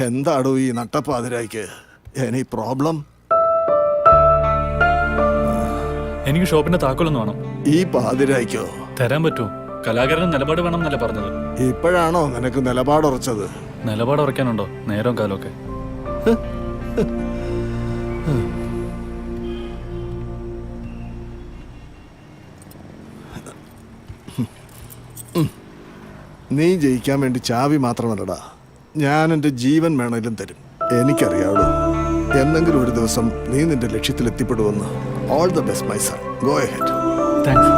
എന്താടോ ഈ നട്ടപ്പാതിരായ്ക്ക്? Any problem? എനിക്ക് ഷോപ്പിന്റെ താക്കോലൊന്നും വേണം. ഈ പാതിരായ്ക്കോ? തരാൻ പറ്റുമോ? കലാകാരന് നിലപാട് വേണം എന്നല്ലേ പറഞ്ഞത്. ഇപ്പോഴാണോ നിനക്ക് നിലപാടുറച്ചത്? നിലപാട് ഉറക്കാനുണ്ടോ നേരവും കാലമൊക്കെ? നീ ജയിക്കാൻ വേണ്ടി ചാവി മാത്രമല്ലടാ, ഞാൻ എൻ്റെ ജീവൻ വേണേലും തരും. എനിക്കറിയാവുള്ളൂ എന്നെങ്കിലും ഒരു ദിവസം നീ നിന്റെ ലക്ഷ്യത്തിൽ എത്തിപ്പെടുമെന്ന്. All the best my son, go ahead. Thanks.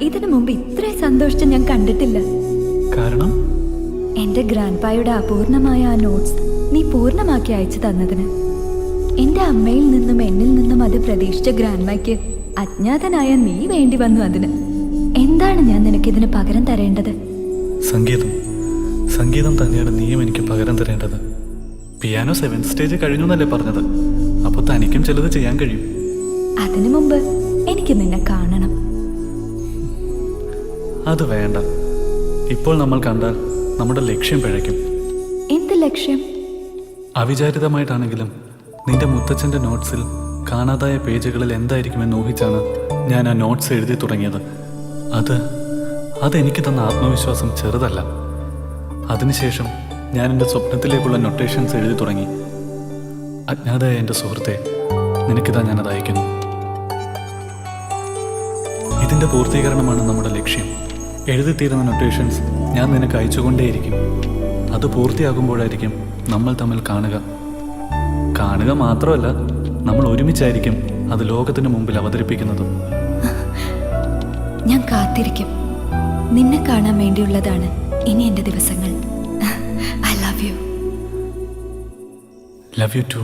ഇതിനു മുമ്പ് ഇത്രയും സന്തോഷിച്ച് ഞാൻ കണ്ടിട്ടില്ല. കാരണം എന്റെ ഗ്രാൻഡ്പായുടെ അപൂർണമായ ആ നോട്ട്സ് നീ പൂർണ്ണമാക്കി അയച്ചു തന്നതിന്. എന്റെ അമ്മയിൽ നിന്നും എന്നിൽ നിന്നും അത് പ്രതീക്ഷിച്ച ഗ്രാൻഡ്മയ്ക്ക് അജ്ഞാതനായ നീ വേണ്ടി വന്നു. അതിന് എന്താണ് ഞാൻ നിനക്കിതിന് പകരം തരേണ്ടത്? സംഗീതം. സംഗീതം തന്നെയാണ് നീയും എനിക്ക് പകരം തരേണ്ടത്. പിയാനോ 7th സ്റ്റേജ് കഴിഞ്ഞു എന്നല്ലേ പറഞ്ഞത്? അപ്പൊ തനിക്കും ചിലത് ചെയ്യാൻ കഴിയും. അതിനു മുമ്പ് എനിക്ക് നിന്നെ കാണണം. അത് വേണ്ട. ഇപ്പോൾ നമ്മൾ കണ്ടാൽ നമ്മുടെ ലക്ഷ്യം പിഴയ്ക്കും. എന്ത് ലക്ഷ്യം? അവിചാരിതമായിട്ടാണെങ്കിലും നിന്റെ മുത്തച്ഛൻ്റെ നോട്ട്സിൽ കാണാതായ പേജുകളിൽ എന്തായിരിക്കുമെന്ന് ഊഹിച്ചാണ് ഞാൻ ആ നോട്ട്സ് എഴുതി തുടങ്ങിയത്. അതെനിക്ക് തന്ന ആത്മവിശ്വാസം ചെറുതല്ല. അതിനുശേഷം ഞാൻ എൻ്റെ സ്വപ്നത്തിലേക്കുള്ള നൊട്ടേഷൻസ് എഴുതി തുടങ്ങി. അജ്ഞാതയായ എൻ്റെ സുഹൃത്തെ, നിനക്കിതാ ഞാനത് അയക്കുന്നു. ഇതിൻ്റെ പൂർത്തീകരണമാണ് നമ്മുടെ ലക്ഷ്യം. എഴുതിത്തീരുന്ന നൊട്ടേഷൻസ് ഞാൻ നിനക്ക് അയച്ചുകൊണ്ടേയിരിക്കും. അത് പൂർത്തിയാകുമ്പോഴായിരിക്കും നമ്മൾ തമ്മിൽ കാണുക മാത്രമല്ല, നമ്മൾ ഒരുമിച്ചായിരിക്കും അത് ലോകത്തിന് മുമ്പിൽ അവതരിപ്പിക്കുന്നതും. ഞാൻ കാത്തിരിക്കും. നിന്നെ കാണാൻ വേണ്ടിയുള്ളതാണ് ഇനി എൻ്റെ ദിവസങ്ങൾ. I love you. Love you to.